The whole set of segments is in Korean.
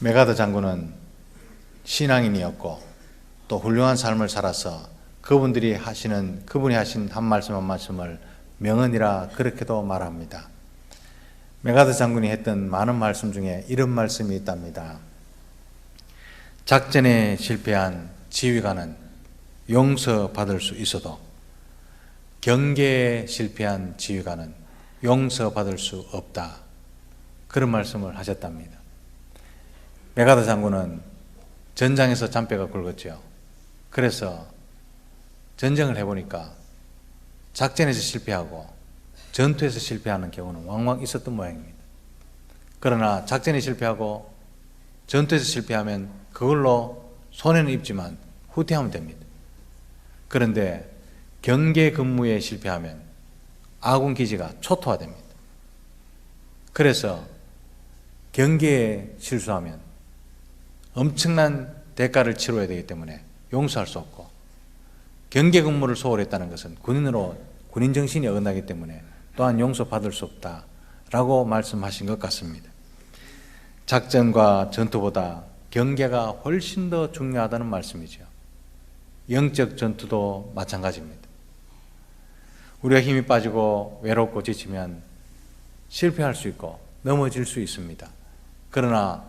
메가더 장군은 신앙인이었고 또 훌륭한 삶을 살아서 그분이 하신 한 말씀 한 말씀을 명언이라 그렇게도 말합니다. 메가더 장군이 했던 많은 말씀 중에 이런 말씀이 있답니다. 작전에 실패한 지휘관은 용서받을 수 있어도 경계에 실패한 지휘관은 용서받을 수 없다. 그런 말씀을 하셨답니다. 메가더 장군은 전장에서 잔뼈가 굵었죠. 그래서 전쟁을 해보니까 작전에서 실패하고 전투에서 실패하는 경우는 왕왕 있었던 모양입니다. 그러나 작전에 실패하고 전투에서 실패하면 그걸로 손해는 입지만 후퇴하면 됩니다. 그런데 경계 근무에 실패하면 아군 기지가 초토화됩니다. 그래서 경계에 실수하면 엄청난 대가를 치러야 되기 때문에 용서할 수 없고, 경계 근무를 소홀했다는 것은 군인 정신이 어긋나기 때문에 또한 용서받을 수 없다라고 말씀하신 것 같습니다. 작전과 전투보다 경계가 훨씬 더 중요하다는 말씀이죠. 영적 전투도 마찬가지입니다. 우리가 힘이 빠지고 외롭고 지치면 실패할 수 있고 넘어질 수 있습니다. 그러나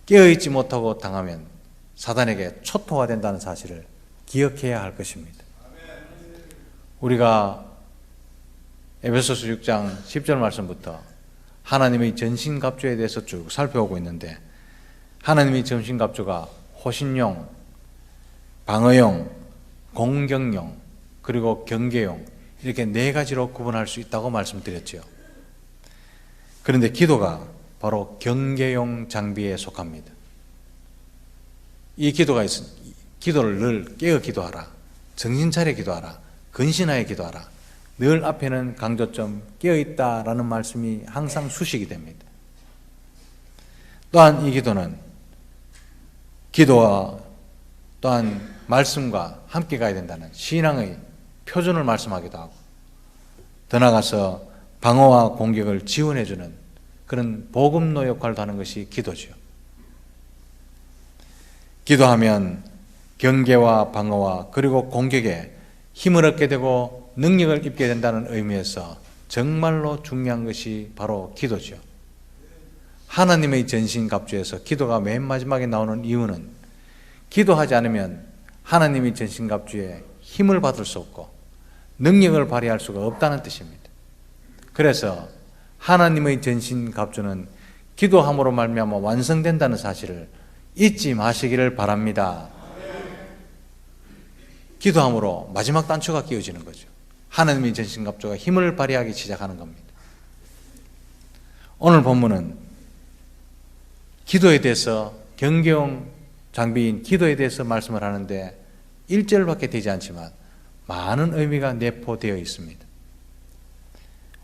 깨어있지 못하고 당하면 사단에게 초토화된다는 사실을 기억해야 할 것입니다. 우리가 에베소서 6장 10절 말씀부터 하나님의 전신갑주에 대해서 쭉 살펴보고 있는데, 하나님의 전신갑주가 호신용, 방어용, 공격용, 그리고 경계용, 이렇게 네 가지로 구분할 수 있다고 말씀드렸죠. 그런데 기도가 바로 경계용 장비에 속합니다. 이 기도를 늘 깨어 기도하라, 정신 차려 기도하라, 근신하여 기도하라, 늘 앞에는 강조점 깨어있다라는 말씀이 항상 수식이 됩니다. 또한 이 기도는 기도와 또한 말씀과 함께 가야 된다는 신앙의 표준을 말씀하기도 하고, 더 나아가서 방어와 공격을 지원해주는 그런 보급로 역할도 하는 것이 기도죠. 기도하면 경계와 방어와 그리고 공격에 힘을 얻게 되고 능력을 입게 된다는 의미에서 정말로 중요한 것이 바로 기도죠. 하나님의 전신갑주에서 기도가 맨 마지막에 나오는 이유는 기도하지 않으면 하나님의 전신갑주에 힘을 받을 수 없고 능력을 발휘할 수가 없다는 뜻입니다. 그래서 하나님의 전신갑주는 기도함으로 말미암아 완성된다는 사실을 잊지 마시기를 바랍니다. 기도함으로 마지막 단초가 끼워지는 거죠. 하나님의 전신갑주가 힘을 발휘하기 시작하는 겁니다. 오늘 본문은 기도에 대해서, 경계용 장비인 기도에 대해서 말씀을 하는데 1절밖에 되지 않지만 많은 의미가 내포되어 있습니다.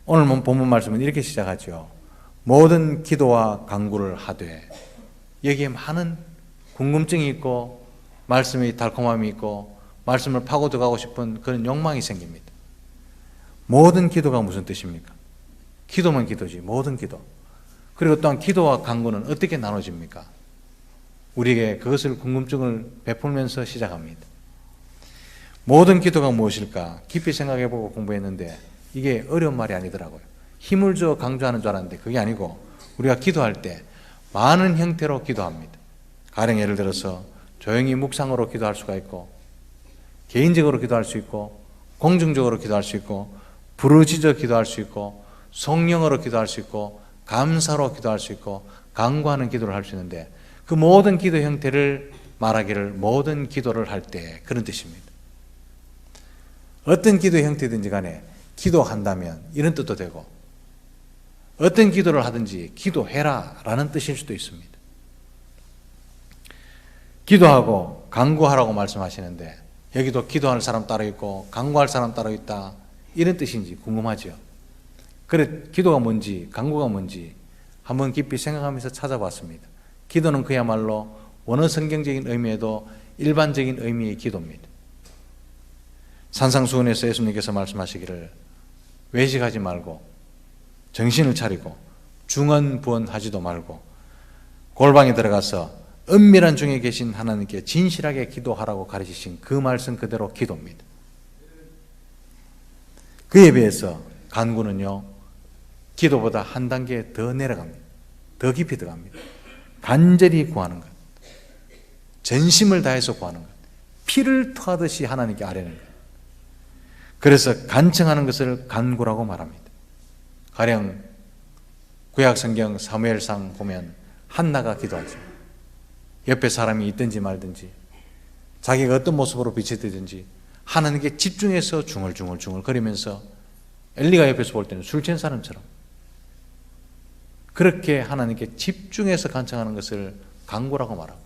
오늘 본문 말씀은 이렇게 시작하죠. 모든 기도와 간구를 하되. 여기에 많은 궁금증이 있고 말씀의 달콤함이 있고 말씀을 파고 들어가고 싶은 그런 욕망이 생깁니다. 모든 기도가 무슨 뜻입니까? 기도만 기도지, 모든 기도. 그리고 또한 기도와 간구는 어떻게 나눠집니까? 우리에게 그것을 궁금증을 베풀면서 시작합니다. 모든 기도가 무엇일까? 깊이 생각해보고 공부했는데 이게 어려운 말이 아니더라고요. 힘을 주어 강조하는 줄 알았는데 그게 아니고, 우리가 기도할 때 많은 형태로 기도합니다. 가령 예를 들어서 조용히 묵상으로 기도할 수가 있고, 개인적으로 기도할 수 있고, 공중적으로 기도할 수 있고, 부르짖어 기도할 수 있고, 성령으로 기도할 수 있고, 감사로 기도할 수 있고, 간구하는 기도를 할 수 있는데, 그 모든 기도 형태를 말하기를 모든 기도를 할 때, 그런 뜻입니다. 어떤 기도 형태든지 간에 기도한다면 이런 뜻도 되고, 어떤 기도를 하든지 기도해라 라는 뜻일 수도 있습니다. 기도하고 간구하라고 말씀하시는데 여기도 기도하는 사람 따로 있고 간구할 사람 따로 있다, 이런 뜻인지 궁금하죠. 그래, 기도가 뭔지 간구가 뭔지 한번 깊이 생각하면서 찾아봤습니다. 기도는 그야말로 원어 성경적인 의미에도 일반적인 의미의 기도입니다. 산상수훈에서 예수님께서 말씀하시기를 외식하지 말고 정신을 차리고 중언부언하지도 말고 골방에 들어가서 은밀한 중에 계신 하나님께 진실하게 기도하라고 가르치신 그 말씀 그대로 기도입니다. 그에 비해서 간구는요, 기도보다 한 단계 더 내려갑니다. 더 깊이 들어갑니다. 간절히 구하는 것, 전심을 다해서 구하는 것, 피를 토하듯이 하나님께 아뢰는 것. 그래서 간청하는 것을 간구라고 말합니다. 가령 구약성경 사무엘상 보면 한나가 기도하죠. 옆에 사람이 있든지 말든지 자기가 어떤 모습으로 비춰지든지 하나님께 집중해서 중얼중얼 거리면서 엘리가 옆에서 볼 때는 술 취한 사람처럼 그렇게 하나님께 집중해서 간청하는 것을 간구라고 말하고,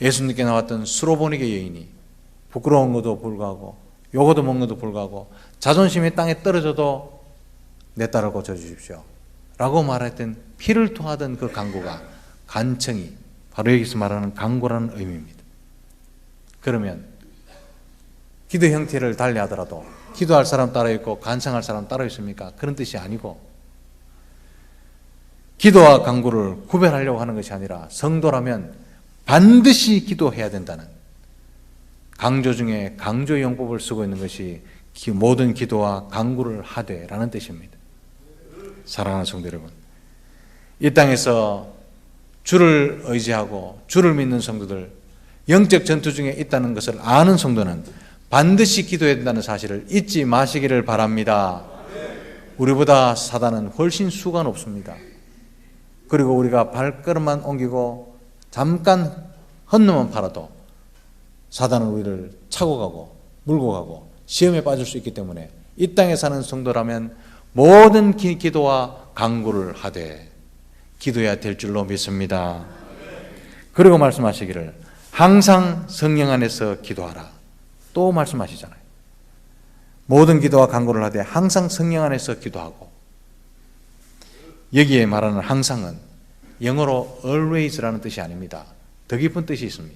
예수님께 나왔던 수로보니게 여인이 부끄러운 것도 불구하고 요거도 먹는 것도 불구하고 자존심이 땅에 떨어져도 내 딸을 고쳐주십시오 라고 말했던 피를 토하던 그 간구가, 간청이 바로 여기서 말하는 간구라는 의미입니다. 그러면 기도 형태를 달리하더라도 기도할 사람 따로 있고 간청할 사람 따로 있습니까? 그런 뜻이 아니고, 기도와 간구를 구별하려고 하는 것이 아니라 성도라면 반드시 기도해야 된다는 강조 중에 강조 용법을 쓰고 있는 것이 모든 기도와 간구를 하되라는 뜻입니다. 사랑하는 성도 여러분, 이 땅에서 주를 의지하고 주를 믿는 성도들, 영적 전투 중에 있다는 것을 아는 성도는 반드시 기도해야 된다는 사실을 잊지 마시기를 바랍니다. 우리보다 사단은 훨씬 수가 높습니다. 그리고 우리가 발걸음만 옮기고 잠깐 헛놈만 팔아도 사단은 우리를 차고 가고 물고 가고 시험에 빠질 수 있기 때문에 이 땅에 사는 성도라면 모든 기도와 간구를 하되 기도해야 될 줄로 믿습니다. 그리고 말씀하시기를 항상 성령 안에서 기도하라 또 말씀하시잖아요. 모든 기도와 간구를 하되 항상 성령 안에서 기도하고, 여기에 말하는 항상은 영어로 always라는 뜻이 아닙니다. 더 깊은 뜻이 있습니다.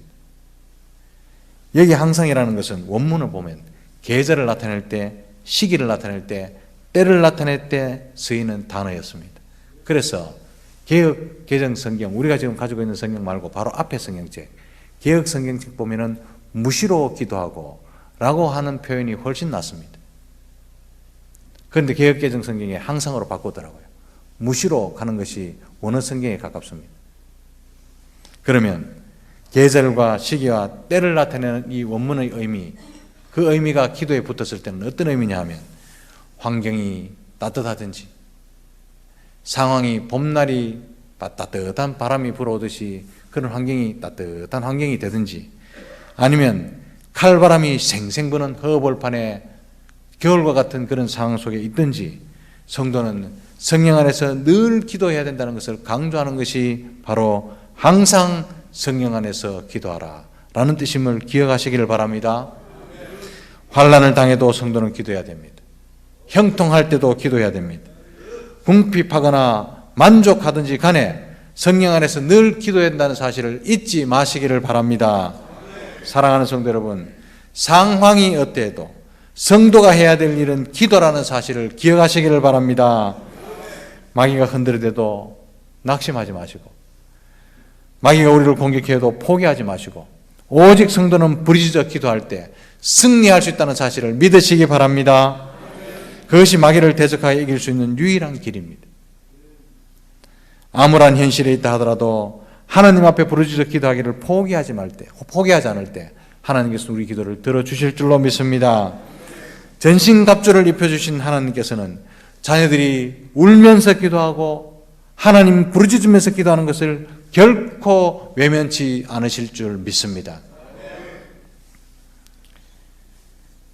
여기 항상이라는 것은 원문을 보면 계절을 나타낼 때, 시기를 나타낼 때, 때를 나타낼 때 쓰이는 단어였습니다. 그래서 개역 개정 성경, 우리가 지금 가지고 있는 성경 말고 바로 앞에 성경책, 개역 성경책 보면은 무시로 기도하고 라고 하는 표현이 훨씬 낫습니다. 그런데 개역 개정 성경에 항상으로 바꾸더라고요. 무시로 가는 것이 원어 성경에 가깝습니다. 그러면 계절과 시기와 때를 나타내는 이 원문의 의미, 그 의미가 기도에 붙었을 때는 어떤 의미냐 하면, 환경이 따뜻하든지 상황이 봄날이 따뜻한 바람이 불어오듯이 그런 환경이 따뜻한 환경이 되든지, 아니면 칼바람이 생생 부는 허벌판에 겨울과 같은 그런 상황 속에 있든지, 성도는 성령 안에서 늘 기도해야 된다는 것을 강조하는 것이 바로 항상 성령 안에서 기도하라 라는 뜻임을 기억하시기를 바랍니다. 환난을 당해도 성도는 기도해야 됩니다. 형통할 때도 기도해야 됩니다. 궁핍하거나 만족하든지 간에 성령 안에서 늘 기도해야 된다는 사실을 잊지 마시기를 바랍니다. 사랑하는 성도 여러분, 상황이 어때도 성도가 해야 될 일은 기도라는 사실을 기억하시기를 바랍니다. 마귀가 흔들어대도 낙심하지 마시고, 마귀가 우리를 공격해도 포기하지 마시고, 오직 성도는 부르짖어 기도할 때 승리할 수 있다는 사실을 믿으시기 바랍니다. 그것이 마귀를 대적하여 이길 수 있는 유일한 길입니다. 암울한 현실에 있다 하더라도 하나님 앞에 부르짖어 기도하기를 포기하지 않을 때 하나님께서 우리 기도를 들어주실 줄로 믿습니다. 전신갑주를 입혀주신 하나님께서는 자녀들이 울면서 기도하고 하나님 부르짖으면서 기도하는 것을 결코 외면치 않으실 줄 믿습니다.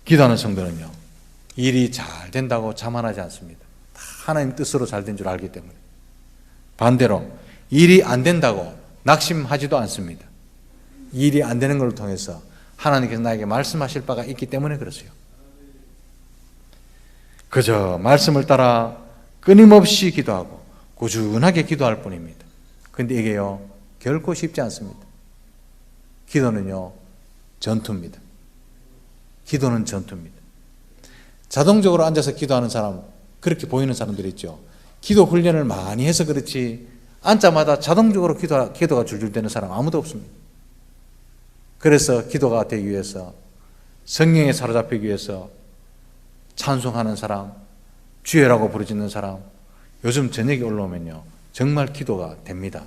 기도하는 성도는요, 일이 잘 된다고 자만하지 않습니다. 다 하나님 뜻으로 잘 된 줄 알기 때문에. 반대로 일이 안 된다고 낙심하지도 않습니다. 일이 안 되는 걸 통해서 하나님께서 나에게 말씀하실 바가 있기 때문에 그렇어요. 그저 말씀을 따라 끊임없이 기도하고 꾸준하게 기도할 뿐입니다. 그런데 이게요, 결코 쉽지 않습니다. 기도는요, 전투입니다. 기도는 전투입니다. 자동적으로 앉아서 기도하는 사람, 그렇게 보이는 사람들이 있죠. 기도 훈련을 많이 해서 그렇지 앉자마자 자동적으로 기도가 줄줄 되는 사람 아무도 없습니다. 그래서 기도가 되기 위해서, 성령에 사로잡히기 위해서 찬송하는 사람, 주여라고 부르짖는 사람, 요즘 저녁에 올라오면요 정말 기도가 됩니다.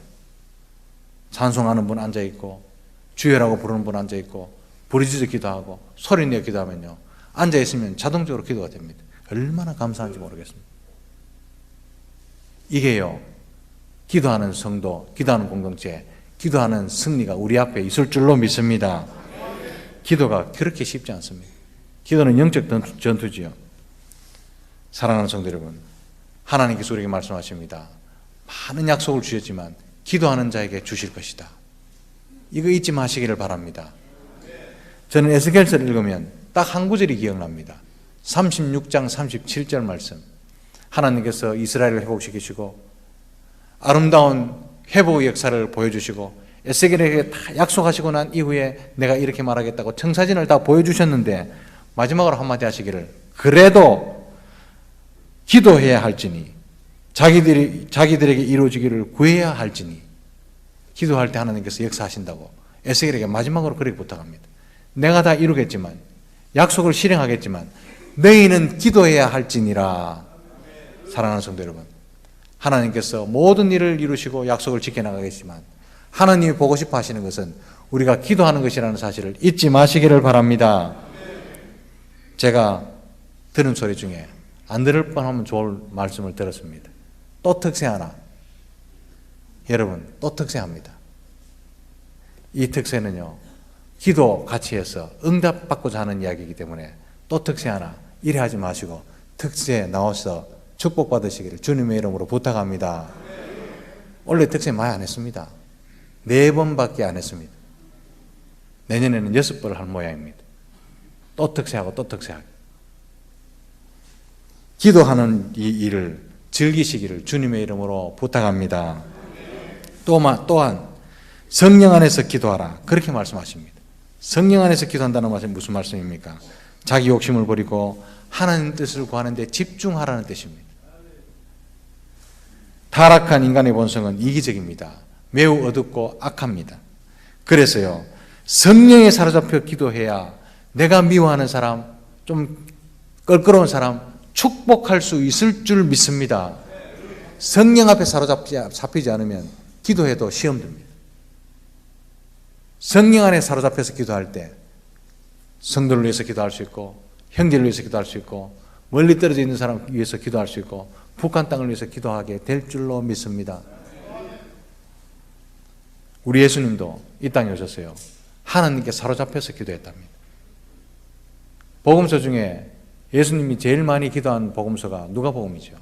찬송하는 분 앉아있고, 주여라고 부르는 분 앉아있고, 부르짖어 기도하고 소리내어 기도하면요 앉아있으면 자동적으로 기도가 됩니다. 얼마나 감사한지 모르겠습니다. 이게요 기도하는 성도, 기도하는 공동체, 기도하는 승리가 우리 앞에 있을 줄로 믿습니다. 기도가 그렇게 쉽지 않습니다. 기도는 영적 전투지요. 사랑하는 성도 여러분, 하나님께서 우리에게 말씀하십니다. 많은 약속을 주셨지만 기도하는 자에게 주실 것이다. 이거 잊지 마시기를 바랍니다. 저는 에스겔서를 읽으면 딱 한 구절이 기억납니다. 36장 37절 말씀. 하나님께서 이스라엘을 회복시키시고 아름다운 회복의 역사를 보여주시고 에스겔에게 다 약속하시고 난 이후에 내가 이렇게 말하겠다고 청사진을 다 보여주셨는데 마지막으로 한마디 하시기를, 그래도 기도해야 할지니 자기들에게 이루어지기를 구해야 할지니, 기도할 때 하나님께서 역사하신다고 에스겔에게 마지막으로 그렇게 부탁합니다. 내가 다 이루겠지만, 약속을 실행하겠지만 너희는 기도해야 할지니라. 사랑하는 성도 여러분, 하나님께서 모든 일을 이루시고 약속을 지켜나가겠지만 하나님이 보고 싶어 하시는 것은 우리가 기도하는 것이라는 사실을 잊지 마시기를 바랍니다. 제가 들은 소리 중에 안 들을 뻔하면 좋을 말씀을 들었습니다. 또 특세 하나. 여러분, 또 특세합니다. 이 특세는요 기도 같이 해서 응답받고자 하는 이야기이기 때문에 또 특세 하나, 이래 하지 마시고 특세 나와서 축복받으시기를 주님의 이름으로 부탁합니다. 원래 특세 많이 안 했습니다. 4번밖에 안 했습니다. 내년에는 6번을 할 모양입니다. 또 특세하고 또 특세하고. 기도하는 이 일을 즐기시기를 주님의 이름으로 부탁합니다. 또한 성령 안에서 기도하라, 그렇게 말씀하십니다. 성령 안에서 기도한다는 말은 무슨 말씀입니까? 자기 욕심을 버리고 하나님 뜻을 구하는 데 집중하라는 뜻입니다. 타락한 인간의 본성은 이기적입니다. 매우 어둡고 악합니다. 그래서요 성령에 사로잡혀 기도해야 내가 미워하는 사람, 좀 껄끄러운 사람 축복할 수 있을 줄 믿습니다. 성령 앞에 사로잡히지 않으면 기도해도 시험 듭니다. 성령 안에 사로잡혀서 기도할 때 성도를 위해서 기도할 수 있고, 형제를 위해서 기도할 수 있고, 멀리 떨어져 있는 사람 위해서 기도할 수 있고, 북한 땅을 위해서 기도하게 될 줄로 믿습니다. 우리 예수님도 이 땅에 오셨어요. 하나님께 사로잡혀서 기도했답니다. 복음서 중에 예수님이 제일 많이 기도한 복음서가 누가복음이죠.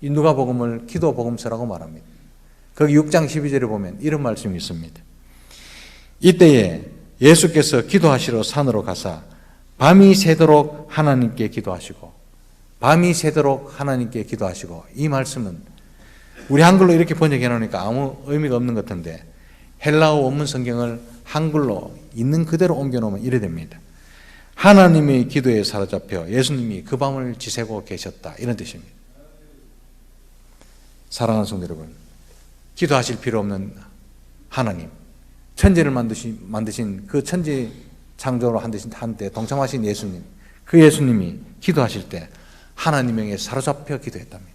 이 누가복음을 기도 복음서라고 말합니다. 거기 6장 12절에 보면 이런 말씀이 있습니다. 이때에 예수께서 기도하시러 산으로 가사 밤이 새도록 하나님께 기도하시고, 밤이 새도록 하나님께 기도하시고, 이 말씀은 우리 한글로 이렇게 번역해 놓으니까 아무 의미가 없는 것 같은데 헬라어 원문 성경을 한글로 있는 그대로 옮겨 놓으면 이래 됩니다. 하나님의 기도에 사로잡혀 예수님이 그 밤을 지새고 계셨다, 이런 뜻입니다. 사랑하는 성도 여러분, 기도하실 필요 없는 하나님, 천지를 만드신 그 천지 창조로 한데 동참하신 예수님, 그 예수님이 기도하실 때 하나님에게 사로잡혀 기도했답니다.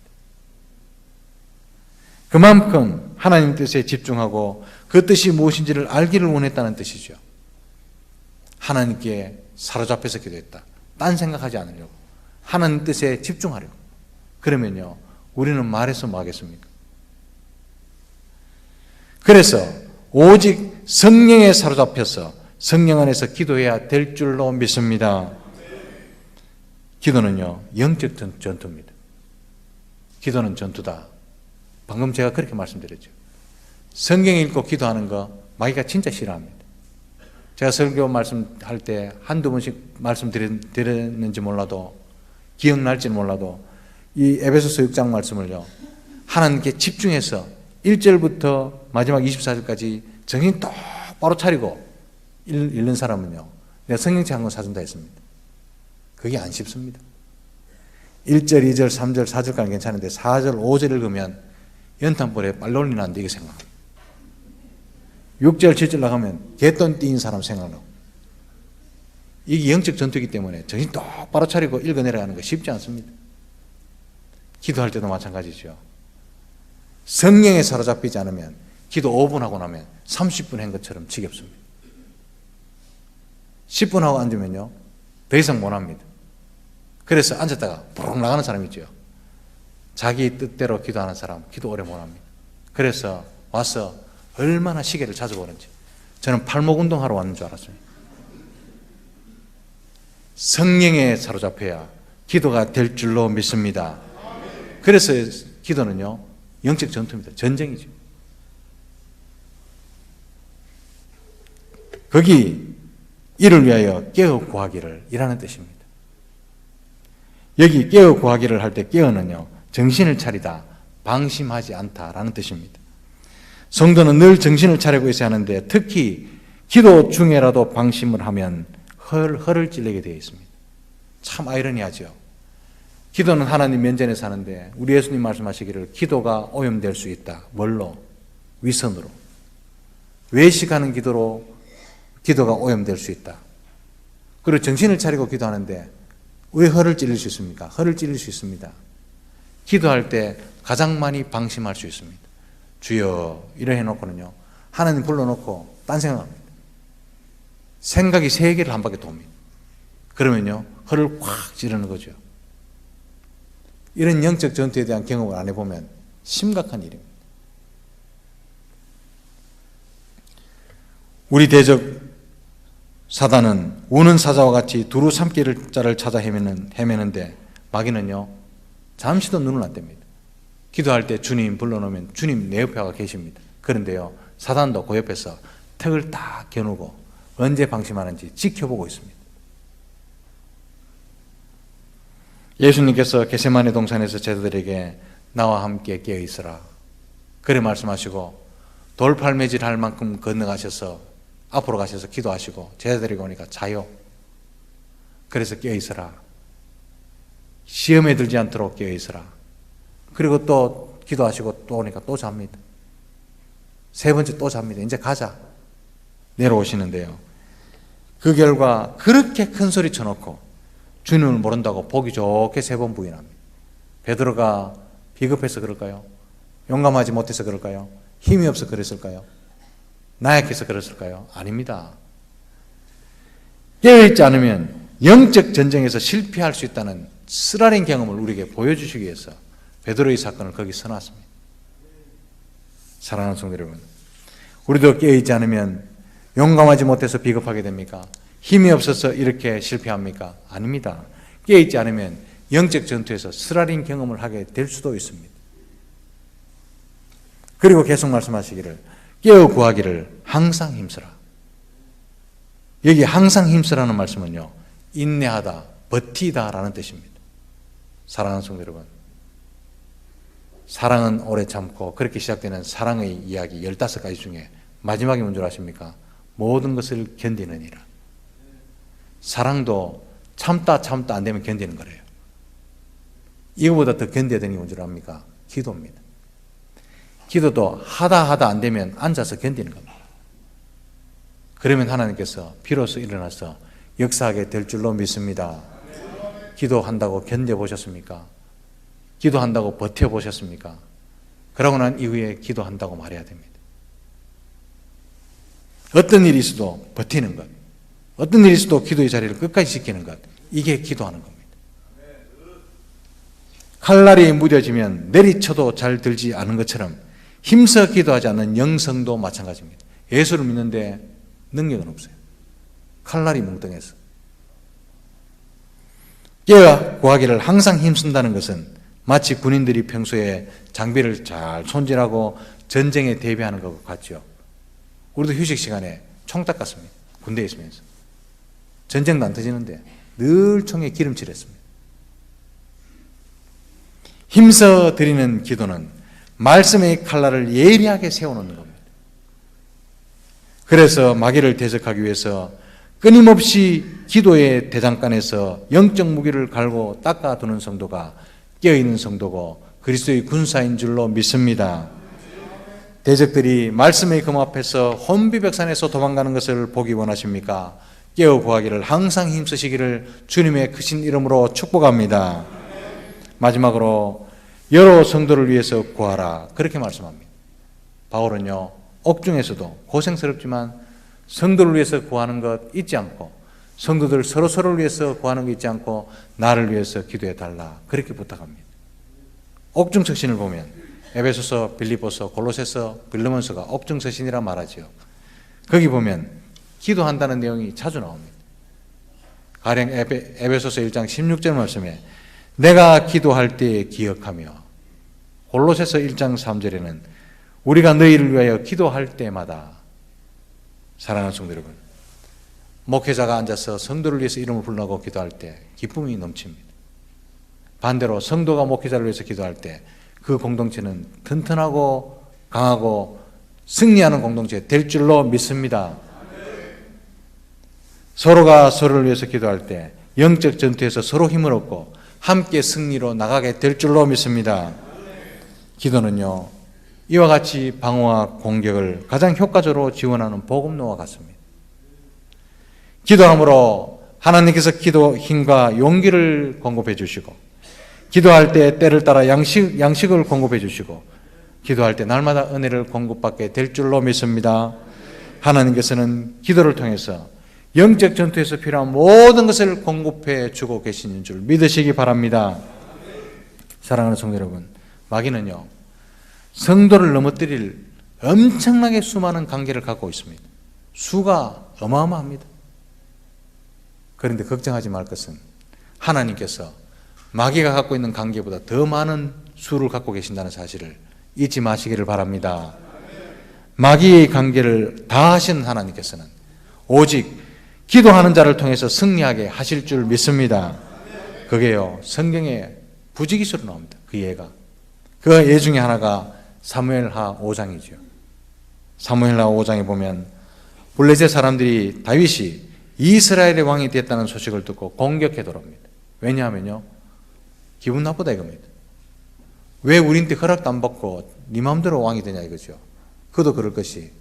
그만큼 하나님 뜻에 집중하고 그 뜻이 무엇인지를 알기를 원했다는 뜻이죠. 하나님께 사로잡혀서 기도했다. 딴 생각하지 않으려고, 하나님 뜻에 집중하려고. 그러면요 우리는 말해서 뭐 하겠습니까? 그래서 오직 성령에 사로잡혀서 성령 안에서 기도해야 될 줄로 믿습니다. 기도는요 영적 전투입니다. 기도는 전투다. 방금 제가 그렇게 말씀드렸죠. 성경 읽고 기도하는 거 마귀가 진짜 싫어합니다. 제가 설교 말씀할 때 한두 번씩 말씀드렸는지 몰라도, 기억날지는 몰라도 이 에베소서 6장 말씀을요 하나님께 집중해서 1절부터 마지막 24절까지 정신 똑바로 차리고 읽는 사람은요 내가 성경책 한 권 사준다 했습니다. 그게 안 쉽습니다. 1절, 2절, 3절, 4절까지는 괜찮은데 4절, 5절 읽으면 연탄불에 빨놀리 나는데 이게 생각나요. 6절 7절 나가면 개돈 띄인 사람 생각나고. 이게 영적 전투이기 때문에 정신 똑바로 차리고 읽어내려가는 거 쉽지 않습니다. 기도할 때도 마찬가지죠. 성령에 사로잡히지 않으면 기도 5분 하고 나면 30분 한 것처럼 지겹습니다. 10분 하고 앉으면요 더 이상 못 합니다. 그래서 앉았다가 부르륵 나가는 사람 있죠. 자기 뜻대로 기도하는 사람 기도 오래 못 합니다. 그래서 와서 얼마나 시계를 자주 보는지. 저는 팔목 운동하러 왔는 줄 알았어요. 성령에 사로잡혀야 기도가 될 줄로 믿습니다. 그래서 기도는요 영적 전투입니다. 전쟁이죠. 거기 이를 위하여 깨어 구하기를 이라는 뜻입니다. 여기 깨어 구하기를 할 때 깨어는요 정신을 차리다, 방심하지 않다라는 뜻입니다. 성도는 늘 정신을 차리고 있어야 하는데 특히 기도 중에라도 방심을 하면 허를 찔리게 되어 있습니다. 참 아이러니하죠. 기도는 하나님 면전에 사는데 우리 예수님 말씀하시기를 기도가 오염될 수 있다. 뭘로? 위선으로. 외식하는 기도로 기도가 오염될 수 있다. 그리고 정신을 차리고 기도하는데 왜 허를 찔릴 수 있습니까? 허를 찔릴 수 있습니다. 기도할 때 가장 많이 방심할 수 있습니다. 주여 이래 해놓고는요 하나님 불러놓고 딴 생각합니다. 생각이 세계를 한 바퀴 돕니다. 그러면요 허를 꽉 찌르는 거죠. 이런 영적 전투에 대한 경험을 안 해보면 심각한 일입니다. 우리 대적 사단은 우는 사자와 같이 두루 삼킬 자를 찾아 헤매는데 마귀는요 잠시도 눈을 안 뗍니다. 기도할 때 주님 불러놓으면 주님 내 옆에 와 계십니다. 그런데요 사단도 그 옆에서 턱을 딱 겨누고 언제 방심하는지 지켜보고 있습니다. 예수님께서 게세마네 동산에서 제자들에게 나와 함께 깨어 있으라 그래 말씀하시고 돌팔매질 할 만큼 건너가셔서 앞으로 가셔서 기도하시고 제자들에게 오니까 자요. 그래서 깨어 있으라. 시험에 들지 않도록 깨어 있으라. 그리고 또 기도하시고 또 오니까 또 잡니다. 세 번째 또 잡니다. 이제 가자. 내려오시는데요. 그 결과 그렇게 큰 소리 쳐놓고 주님을 모른다고 보기 좋게 3번 부인합니다. 베드로가 비겁해서 그럴까요? 용감하지 못해서 그럴까요? 힘이 없어 그랬을까요? 나약해서 그랬을까요? 아닙니다. 깨어있지 않으면 영적 전쟁에서 실패할 수 있다는 쓰라린 경험을 우리에게 보여주시기 위해서 베드로의 사건을 거기 써놨습니다. 사랑하는 성도 여러분, 우리도 깨어있지 않으면 용감하지 못해서 비겁하게 됩니까? 힘이 없어서 이렇게 실패합니까? 아닙니다. 깨어있지 않으면 영적 전투에서 쓰라린 경험을 하게 될 수도 있습니다. 그리고 계속 말씀하시기를 깨어 구하기를 항상 힘쓰라. 여기 항상 힘쓰라는 말씀은요 인내하다, 버티다라는 뜻입니다. 사랑하는 성도 여러분, 사랑은 오래 참고 그렇게 시작되는 사랑의 이야기 15가지 중에 마지막이 뭔 줄 아십니까? 모든 것을 견디느니라. 사랑도 참다 안 되면 견디는 거래요. 이거보다 더 견뎌야 되는 게 뭔 줄 압니까? 기도입니다. 기도도 하다 안 되면 앉아서 견디는 겁니다. 그러면 하나님께서 비로소 일어나서 역사하게 될 줄로 믿습니다. 기도한다고 견뎌보셨습니까? 기도한다고 버텨보셨습니까? 그러고 난 이후에 기도한다고 말해야 됩니다. 어떤 일이 있어도 버티는 것, 어떤 일이 있어도 기도의 자리를 끝까지 지키는 것, 이게 기도하는 겁니다. 칼날이 무뎌지면 내리쳐도 잘 들지 않은 것처럼 힘써 기도하지 않는 영성도 마찬가지입니다. 예수를 믿는데 능력은 없어요. 칼날이 뭉뚱해서. 깨어 구하기를 항상 힘쓴다는 것은 마치 군인들이 평소에 장비를 잘 손질하고 전쟁에 대비하는 것 같죠. 우리도 휴식 시간에 총 닦았습니다. 군대에 있으면서. 전쟁도 안 터지는데 늘 총에 기름칠했습니다. 힘써 드리는 기도는 말씀의 칼날을 예리하게 세워놓는 겁니다. 그래서 마귀를 대적하기 위해서 끊임없이 기도의 대장간에서 영적 무기를 갈고 닦아두는 성도가 깨어있는 성도고 그리스도의 군사인 줄로 믿습니다. 대적들이 말씀의 금 앞에서 혼비백산에서 도망가는 것을 보기 원하십니까? 깨어 구하기를 항상 힘쓰시기를 주님의 크신 이름으로 축복합니다. 마지막으로 여러 성도를 위해서 구하라, 그렇게 말씀합니다. 바울은요, 옥중에서도 고생스럽지만 성도를 위해서 구하는 것 잊지 않고, 성도들 서로서로를 위해서 구하는 것 잊지 않고 나를 위해서 기도해 달라, 그렇게 부탁합니다. 옥중 서신을 보면 에베소서, 빌립보서, 골로새서, 빌레몬서가 옥중 서신이라 말하지요. 거기 보면 기도한다는 내용이 자주 나옵니다. 가령 에베소서 1장 16절 말씀에 내가 기도할 때 기억하며, 골로새서 1장 3절에는 우리가 너희를 위하여 기도할 때마다. 사랑하는 성도 여러분, 목회자가 앉아서 성도를 위해서 이름을 부르고 기도할 때 기쁨이 넘칩니다. 반대로 성도가 목회자를 위해서 기도할 때 그 공동체는 튼튼하고 강하고 승리하는 공동체 될 줄로 믿습니다. 서로가 서로를 위해서 기도할 때 영적 전투에서 서로 힘을 얻고 함께 승리로 나가게 될 줄로 믿습니다. 기도는요, 이와 같이 방어와 공격을 가장 효과적으로 지원하는 보급로와 같습니다. 기도함으로 하나님께서 기도 힘과 용기를 공급해 주시고, 기도할 때 때를 따라 양식을 공급해 주시고, 기도할 때 날마다 은혜를 공급받게 될 줄로 믿습니다. 하나님께서는 기도를 통해서 영적 전투에서 필요한 모든 것을 공급해 주고 계시는 줄 믿으시기 바랍니다. 사랑하는 성도 여러분, 마귀는요, 성도를 넘어뜨릴 엄청나게 수많은 관계를 갖고 있습니다. 수가 어마어마합니다. 그런데 걱정하지 말 것은 하나님께서 마귀가 갖고 있는 관계보다 더 많은 수를 갖고 계신다는 사실을 잊지 마시기를 바랍니다. 마귀의 관계를 다 하신 하나님께서는 오직 기도하는 자를 통해서 승리하게 하실 줄 믿습니다. 그게요, 성경에 부지기수로 나옵니다. 그 예가. 그 예 중에 하나가 사무엘하 5장이죠. 사무엘하 5장에 보면 블레셋 사람들이 다윗이 이스라엘의 왕이 됐다는 소식을 듣고 공격해 들어옵니다. 왜냐하면요, 기분 나쁘다 이겁니다. 왜 우리한테 허락도 안 받고 네 마음대로 왕이 되냐 이거죠. 그도 그럴 것이,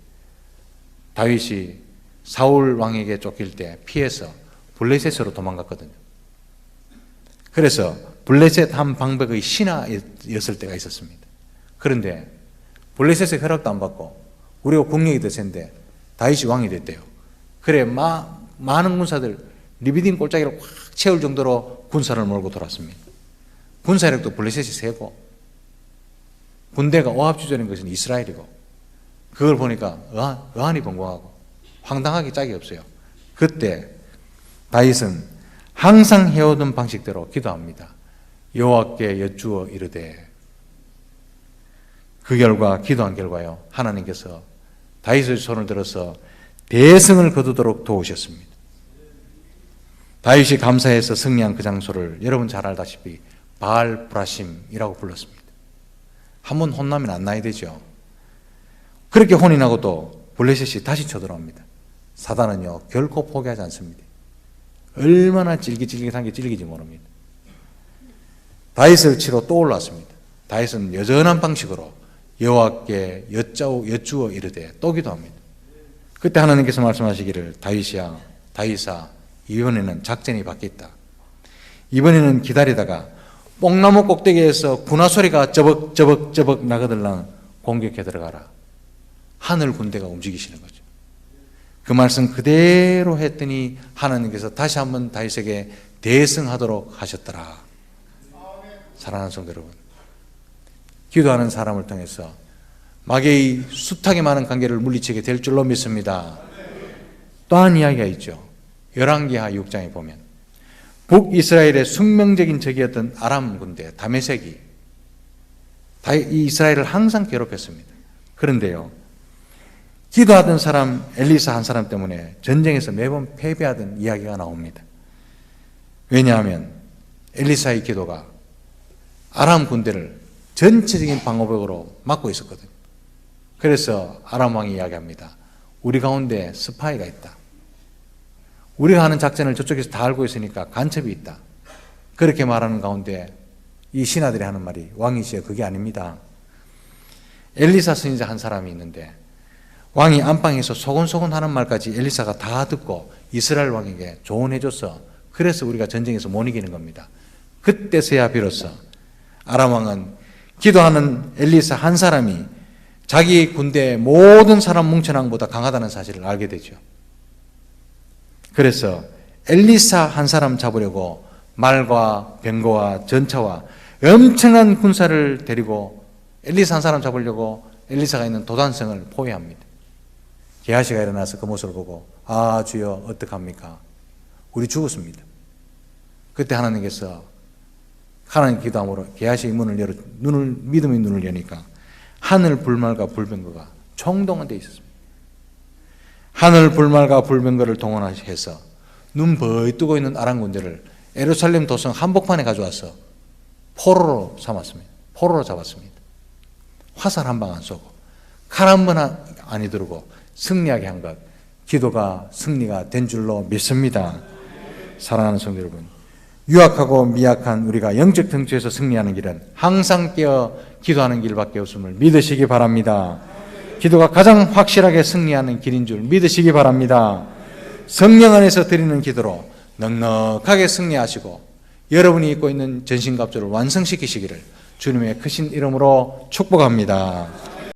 다윗이 사울 왕에게 쫓길 때 피해서 블레셋으로 도망갔거든요. 그래서 블레셋 한 방백의 신하였을 때가 있었습니다. 그런데 블레셋의 허락도 안 받고 우리가 국력이 더 센데 다윗이 왕이 됐대요. 그래 많은 군사들 리비딘 골짜기를 확 채울 정도로 군사를 몰고 돌았습니다. 군사력도 블레셋이 세고 군대가 오합지졸인 것은 이스라엘이고, 그걸 보니까 의안이 번공하고 황당하기 짝이 없어요. 그때 다윗은 항상 해오던 방식대로 기도합니다. 여호와께 여쭈어 이르되, 그 결과, 기도한 결과요, 하나님께서 다윗의 손을 들어서 대승을 거두도록 도우셨습니다. 다윗이 감사해서 승리한 그 장소를 여러분 잘 알다시피 바알 브라심이라고 불렀습니다. 한번 혼나면 안 나야 되죠. 그렇게 혼이 나고도 블레셋이 다시 쳐들어옵니다. 사단은요, 결코 포기하지 않습니다. 얼마나 찔깃찔깃한 게 찔기지 모릅니다. 다윗을 치러 또 올라왔습니다. 다윗은 여전한 방식으로 여호와께 여쭈어 이르되 또 기도합니다. 그때 하나님께서 말씀하시기를, 다윗아, 이번에는 작전이 바뀌었다. 이번에는 기다리다가 뽕나무 꼭대기에서 군화 소리가 저벅저벅 나거들랑 공격해 들어가라. 하늘 군대가 움직이시는 거죠. 그 말씀 그대로 했더니 하나님께서 다시 한번 다윗에게 대승하도록 하셨더라. 사랑하는 성도 여러분, 기도하는 사람을 통해서 마귀의 숱하게 많은 관계를 물리치게 될 줄로 믿습니다. 또한 이야기가 있죠. 열왕기하 6장에 보면 북이스라엘의 숙명적인 적이었던 아람 군대 다메섹이 이스라엘을 항상 괴롭혔습니다. 그런데요, 기도하던 사람 엘리사 한 사람 때문에 전쟁에서 매번 패배하던 이야기가 나옵니다. 왜냐하면 엘리사의 기도가 아람 군대를 전체적인 방어벽으로 막고 있었거든요. 그래서 아람 왕이 이야기합니다. 우리 가운데 스파이가 있다. 우리가 하는 작전을 저쪽에서 다 알고 있으니까 간첩이 있다. 그렇게 말하는 가운데 이 신하들이 하는 말이 왕이시여 그게 아닙니다. 엘리사 선지자 한 사람이 있는데 왕이 안방에서 소곤소곤 하는 말까지 엘리사가 다 듣고 이스라엘 왕에게 조언해줘서 그래서 우리가 전쟁에서 못 이기는 겁니다. 그때서야 비로소 아람 왕은 기도하는 엘리사 한 사람이 자기 군대의 모든 사람 뭉쳐난 것보다 강하다는 사실을 알게 되죠. 그래서 엘리사 한 사람 잡으려고 말과 병거와 전차와 엄청난 군사를 데리고 엘리사 한 사람 잡으려고 엘리사가 있는 도단성을 포위합니다. 게하시가 일어나서 그 모습을 보고 아 주여 어떡합니까? 우리 죽었습니다. 그때 하나님께서 하나님 기도함으로 게하시의 문을 열어 믿음의 눈을 여니까 하늘 불말과 불병거가 총동원 되어 있었습니다. 하늘 불말과 불병거를 동원해서 눈 벌 뜨고 있는 아람 군대를 예루살렘 도성 한복판에 가져와서 포로로 삼았습니다. 포로로 잡았습니다. 화살 한 방 안 쏘고 칼 한 번 안 휘두르고 승리하게 한 것, 기도가 승리가 된 줄로 믿습니다. 사랑하는 성도 여러분, 유약하고 미약한 우리가 영적 등처에서 승리하는 길은 항상 깨어 기도하는 길밖에 없음을 믿으시기 바랍니다. 기도가 가장 확실하게 승리하는 길인 줄 믿으시기 바랍니다. 성령 안에서 드리는 기도로 넉넉하게 승리하시고 여러분이 입고 있는 전신갑주를 완성시키시기를 주님의 크신 이름으로 축복합니다.